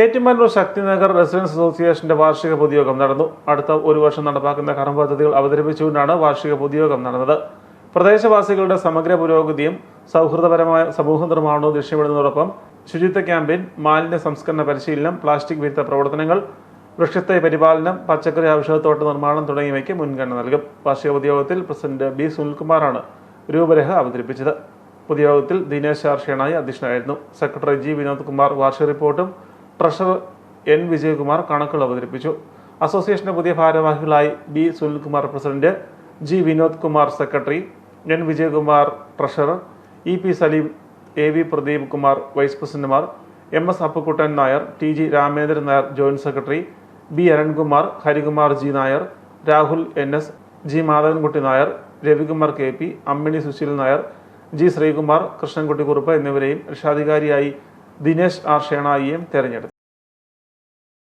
Ettumanoor Shakthinagar residence അസോസിയേഷന്റെ വാർഷിക പൊതുയോഗം നടന്നു. അടുത്ത ഒരു വർഷം നടപ്പാക്കുന്ന കർമ്മ പദ്ധതികൾ അവതരിപ്പിച്ചുകൊണ്ടാണ് വാർഷിക പൊതുയോഗം നടന്നത്. പ്രദേശവാസികളുടെ സമഗ്ര പുരോഗതിയും സൗഹൃദപരമായ സമൂഹ നിർമ്മാണവും ലക്ഷ്യമിടുന്നതോടൊപ്പം ശുചിത്വ ക്യാമ്പയിൻ, മാലിന്യ സംസ്കരണ പരിശീലനം, പ്ലാസ്റ്റിക് വിരുദ്ധ പ്രവർത്തനങ്ങൾ, വൃക്ഷത്തൈ പരിപാലനം, പച്ചക്കറി ഔഷധത്തോട്ട നിർമ്മാണം തുടങ്ങിയവയ്ക്ക് മുൻഗണന നൽകും. വാർഷിക പൊതുയോഗത്തിൽ പ്രസിഡന്റ് ബി സുനിൽകുമാറാണ് രൂപരേഖ അവതരിപ്പിച്ചത്. പൊതുയോഗത്തിൽ ദിനേശ് ആർ ഷേണായി അധ്യക്ഷനായിരുന്നു. സെക്രട്ടറി ജി വിനോദ് കുമാർ വാർഷിക റിപ്പോർട്ടും ട്രഷറർ എൻ വിജയകുമാർ കണക്കുകൾ അവതരിപ്പിച്ചു. അസോസിയേഷന്റെ പുതിയ ഭാരവാഹികളായി B Sunilkumar president, G Vinod Kumar secretary, N Vijayakumar treasurer, E P Saleem, A V Pradeep Kumar vice പ്രസിഡന്റുമാർ, M S Appukuttan Nair, T G Ramendran Nair joint secretary, B Arunkumar, Harikumar G Nair, Rahul N S, G Madhavankutty Nair, Ravikumar K P, Ammini Susheel Nair, G Sreekumar, Krishnankutty Kurup എന്നിവരെയും രക്ഷാധികാരിയായി ദിനേശ് ആർ ഷേണായിയെയും തെരഞ്ഞെടുത്തു.